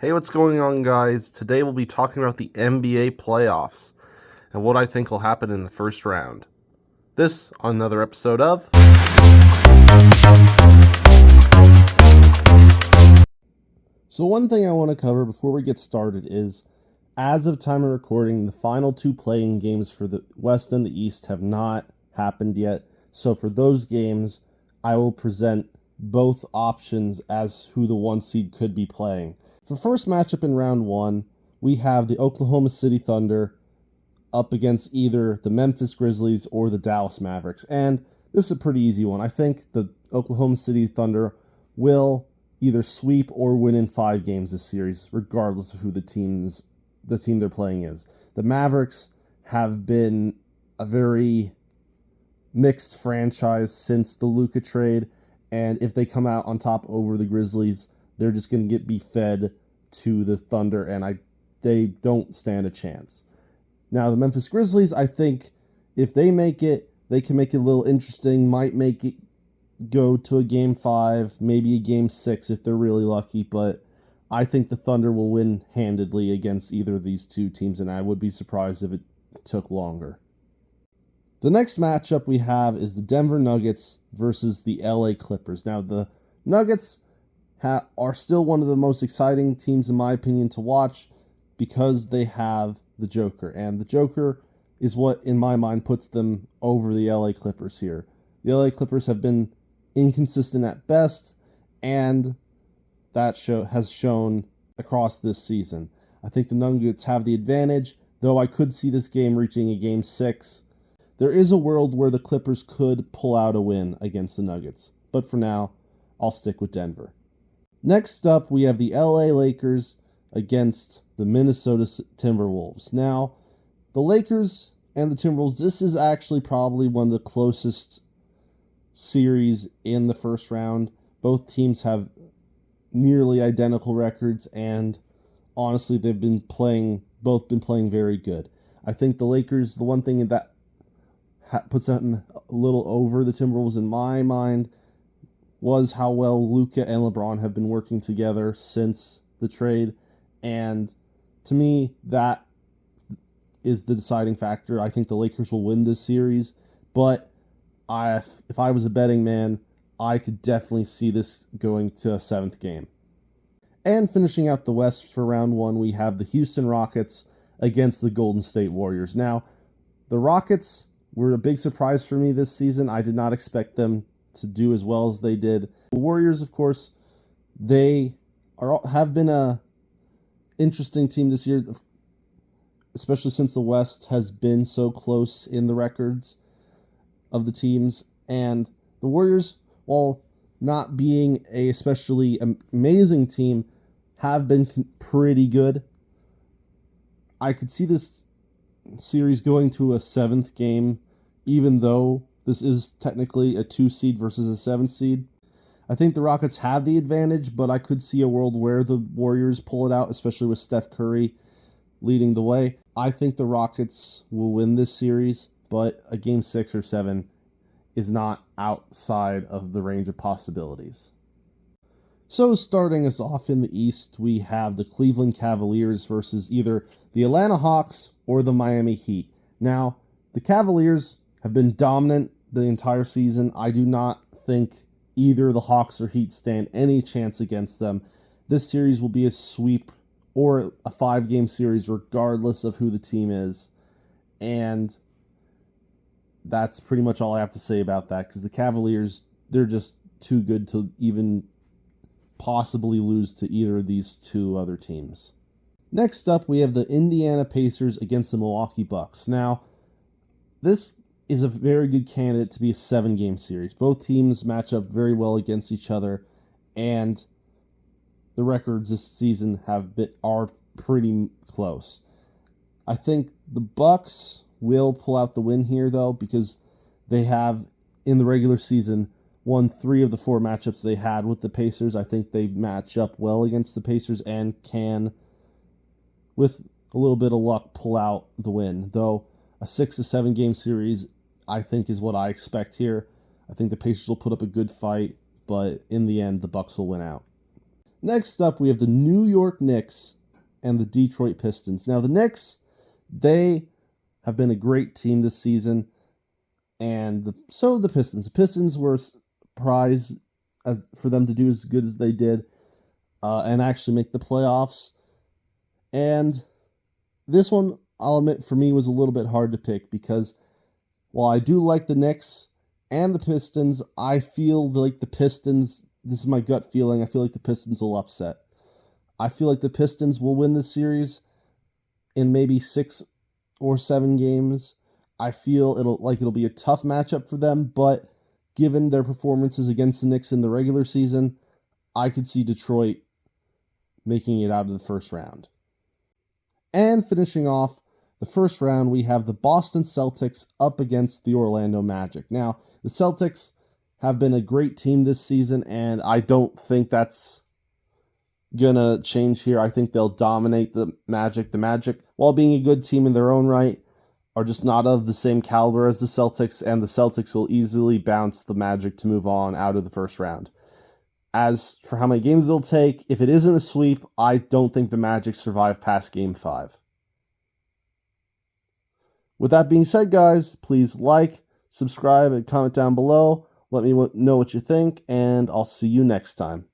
Hey, what's going on, guys? Today we'll be talking about the NBA playoffs and what I think will happen in the first round. This on another episode of. So, one thing I want to cover before we get started is, as of time of recording, the final two playing games for the West and the East have not happened yet. So, for those games, I will present both options as who the one seed could be playing. For first matchup in round one, we have the Oklahoma City Thunder up against either the Memphis Grizzlies or the Dallas Mavericks. And this is a pretty easy one. I think the Oklahoma City Thunder will either sweep or win in 5 games this series, regardless of who the team they're playing is. The Mavericks have been a very mixed franchise since the Luka trade, and if they come out on top over the Grizzlies, they're just going to be fed to the Thunder, and they don't stand a chance. Now, the Memphis Grizzlies, I think if they make it, they can make it a little interesting, might make it go to a Game 5, maybe a Game 6 if they're really lucky, but I think the Thunder will win handedly against either of these two teams, and I would be surprised if it took longer. The next matchup we have is the Denver Nuggets versus the LA Clippers. Now, the Nuggets are still one of the most exciting teams, in my opinion, to watch because they have the Joker. And the Joker is what, in my mind, puts them over the LA Clippers here. The LA Clippers have been inconsistent at best, and that has shown across this season. I think the Nuggets have the advantage, though I could see this game reaching a Game 6. There is a world where the Clippers could pull out a win against the Nuggets, but for now, I'll stick with Denver. Next up, we have the LA Lakers against the Minnesota Timberwolves. Now, the Lakers and the Timberwolves, this is actually probably one of the closest series in the first round. Both teams have nearly identical records, and honestly, they've been playing very good. I think the Lakers, the one thing that puts them a little over the Timberwolves in my mind was how well Luka and LeBron have been working together since the trade. And to me, that is the deciding factor. I think the Lakers will win this series, but if I was a betting man, I could definitely see this going to a 7th game. And finishing out the West for round 1, we have the Houston Rockets against the Golden State Warriors. Now, the Rockets were a big surprise for me this season. I did not expect them to do as well as they did. The Warriors, of course, they have been a interesting team this year, especially since the West has been so close in the records of the teams. And the Warriors, while not being a especially amazing team, have been pretty good. I could see this series going to a 7th game, even though this is technically a 2 seed versus a 7 seed. I think the Rockets have the advantage, but I could see a world where the Warriors pull it out, especially with Steph Curry leading the way. I think the Rockets will win this series, but a Game 6 or 7 is not outside of the range of possibilities. So starting us off in the East, we have the Cleveland Cavaliers versus either the Atlanta Hawks or the Miami Heat. Now, the Cavaliers have been dominant the entire season. I do not think either the Hawks or Heat stand any chance against them. This series will be a sweep or a 5-game series regardless of who the team is. And that's pretty much all I have to say about that, because the Cavaliers, they're just too good to even possibly lose to either of these two other teams. Next up, we have the Indiana Pacers against the Milwaukee Bucks. Now, this is a very good candidate to be a 7-game series. Both teams match up very well against each other, and the records this season are pretty close. I think the Bucks will pull out the win here, though, because they have, in the regular season, won 3 of the 4 matchups they had with the Pacers. I think they match up well against the Pacers and can, with a little bit of luck, pull out the win. Though a 6 to 7 game series, I think, is what I expect here. I think the Pacers will put up a good fight, but in the end, the Bucks will win out. Next up, we have the New York Knicks and the Detroit Pistons. Now, the Knicks, they have been a great team this season, and so the Pistons. The Pistons were surprised for them to do as good as they did and actually make the playoffs. And this one, I'll admit, for me was a little bit hard to pick because while I do like the Knicks and the Pistons, I feel like the Pistons, this is my gut feeling, I feel like the Pistons will upset. I feel like the Pistons will win this series in maybe 6 or 7 games. I feel it'll be a tough matchup for them, but given their performances against the Knicks in the regular season, I could see Detroit making it out of the first round. And finishing off the first round, we have the Boston Celtics up against the Orlando Magic. Now, the Celtics have been a great team this season, and I don't think that's gonna change here. I think they'll dominate the Magic. The Magic, while being a good team in their own right, are just not of the same caliber as the Celtics, and the Celtics will easily bounce the Magic to move on out of the first round. As for how many games it'll take, if it isn't a sweep, I don't think the Magic survive past Game 5. With that being said, guys, please like, subscribe, and comment down below. Let me know what you think, and I'll see you next time.